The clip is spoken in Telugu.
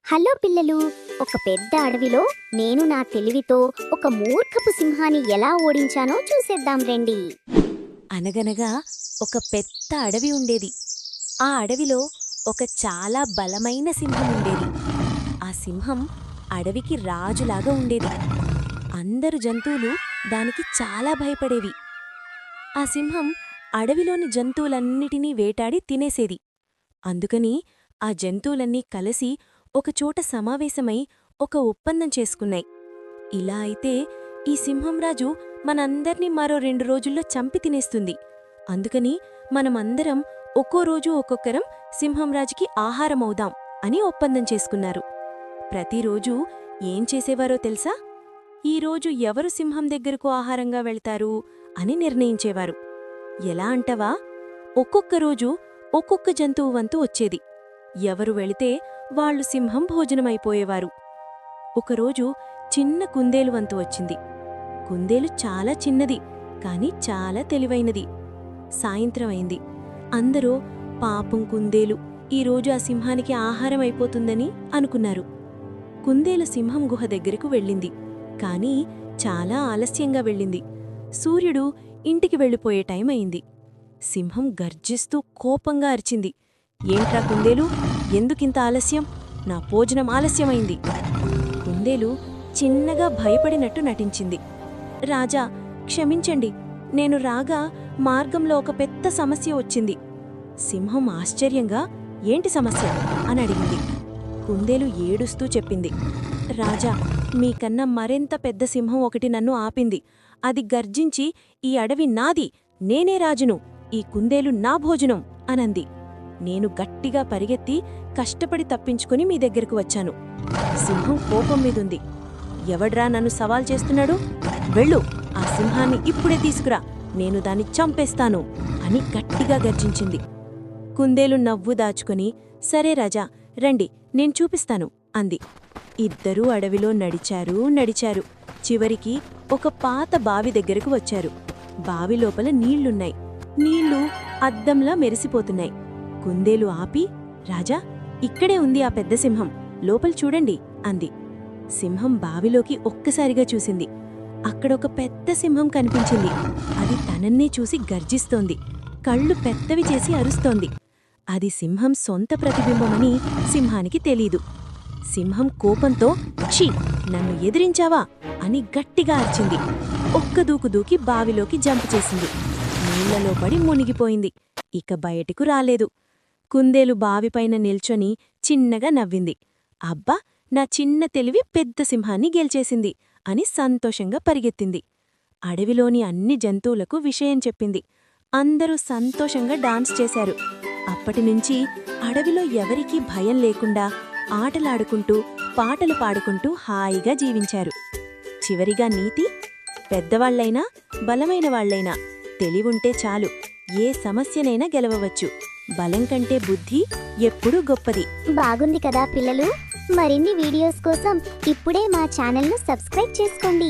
హలో పిల్లలు, ఒక పెద్ద అడవిలో నేను నా తెలివితో ఒక మూర్ఖపు సింహాన్ని ఎలా ఓడించానో చూసేద్దాం రండి. అనగనగా ఒక పెద్ద అడవి ఉండేది. ఆ అడవిలో ఒక చాలా బలమైన సింహం ఉండేది. ఆ సింహం అడవికి రాజులాగా ఉండేది. అందరు జంతువులు దానికి చాలా భయపడేవి. ఆ సింహం అడవిలోని జంతువులన్నిటినీ వేటాడి తినేసేది. అందుకని ఆ జంతువులన్నీ కలిసి ఒకచోట సమావేశమై ఒక ఒప్పందం చేసుకున్నాయి. ఇలా అయితే ఈ సింహంరాజు మనందర్నీ మరో 2 రోజుల్లో చంపి తినేస్తుంది. అందుకని మనమందరం ఒక్కో రోజు ఒక్కొక్కరం సింహంరాజుకి ఆహారమవుదాం అని ఒప్పందం చేసుకున్నారు. ప్రతిరోజూ ఏం చేసేవారో తెలుసా? ఈరోజు ఎవరు సింహం దగ్గరకు ఆహారంగా వెళ్తారు అని నిర్ణయించేవారు. ఎలా అంటవా? ఒక్కొక్క రోజు ఒక్కొక్క జంతువు వంతు వచ్చేది. ఎవరు వెళితే వాళ్లు సింహం భోజనమైపోయేవారు. ఒకరోజు చిన్న కుందేలు వంతు వచ్చింది. కుందేలు చాలా చిన్నది, కాని చాలా తెలివైనది. సాయంత్రం అయింది. అందరూ పాపం కుందేలు, ఈరోజు ఆ సింహానికి ఆహారం అయిపోతుందని అనుకున్నారు. కుందేలు సింహం గుహ దగ్గరకు వెళ్ళింది. కాని చాలా ఆలస్యంగా వెళ్ళింది. సూర్యుడు ఇంటికి వెళ్ళిపోయే టైం అయింది. సింహం గర్జిస్తూ కోపంగా అరిచింది. ఏంట్రా కుందేలు, ఎందుకింత ఆలస్యం? నా భోజనం ఆలస్యమైంది. కుందేలు చిన్నగా భయపడినట్టు నటించింది. రాజా, క్షమించండి, నేను రాగా మార్గంలో ఒక పెద్ద సమస్య వచ్చింది. సింహం ఆశ్చర్యంగా ఏంటి సమస్య అని అడిగింది. కుందేలు ఏడుస్తూ చెప్పింది. రాజా, మీకన్నా మరెంత పెద్ద సింహం ఒకటి నన్ను ఆపింది. అది గర్జించి ఈ అడవి నాది, నేనే రాజును, ఈ కుందేలు నా భోజనం అనంది. నేను గట్టిగా పరిగెత్తి కష్టపడి తప్పించుకుని మీ దగ్గరకు వచ్చాను. సింహం కోపం మీదుంది. ఎవడ్రా నన్ను సవాల్ చేస్తున్నాడు? వెళ్ళు, ఆ సింహాన్ని ఇప్పుడే తీసుకురా, నేను దాన్ని చంపేస్తాను అని గట్టిగా గర్జించింది. కుందేలు నవ్వు దాచుకుని, సరే రాజా, రండి, నేను చూపిస్తాను అంది. ఇద్దరూ అడవిలో నడిచారు. చివరికి ఒక పాత బావి దగ్గరకు వచ్చారు. బావి లోపల నీళ్లున్నాయి. నీళ్లు అద్దంలా మెరిసిపోతున్నాయి. కుందేలు ఆపి, రాజా, ఇక్కడే ఉంది ఆ పెద్ద సింహం, లోపల చూడండి అంది. సింహం బావిలోకి ఒక్కసారిగా చూసింది. అక్కడొక పెద్ద సింహం కనిపించింది. అది తనన్నే చూసి గర్జిస్తోంది. కళ్ళు పెద్దవి చేసి అరుస్తోంది. అది సింహం సొంత ప్రతిబింబమని సింహానికి తెలీదు. సింహం కోపంతో, ఛీ, నన్ను ఎదిరించావా అని గట్టిగా అరిచింది. ఒక్క దూకు దూకి బావిలోకి జంప్ చేసింది. నీళ్లలో పడి మునిగిపోయింది. ఇక బయటకు రాలేదు. కుందేలు బావిపైన నిల్చొని చిన్నగా నవ్వింది. అబ్బా, నా చిన్న తెలివి పెద్ద సింహాన్ని గెలిచేసింది అని సంతోషంగా పరిగెత్తింది. అడవిలోని అన్ని జంతువులకు విషయం చెప్పింది. అందరూ సంతోషంగా డాన్స్ చేశారు. అప్పటినుంచి అడవిలో ఎవరికీ భయం లేకుండా ఆటలాడుకుంటూ పాటలు పాడుకుంటూ హాయిగా జీవించారు. చివరిగా నీతి: పెద్దవాళ్లైనా బలమైన వాళ్లైనా తెలివుంటే చాలు, ఏ సమస్యనైనా గెలవవచ్చు. బలం కంటే బుద్ధి ఎప్పుడూ గొప్పది. బాగుంది కదా పిల్లలు? మరిన్ని వీడియోస్ కోసం ఇప్పుడే మా ఛానల్ను సబ్స్క్రైబ్ చేసుకోండి.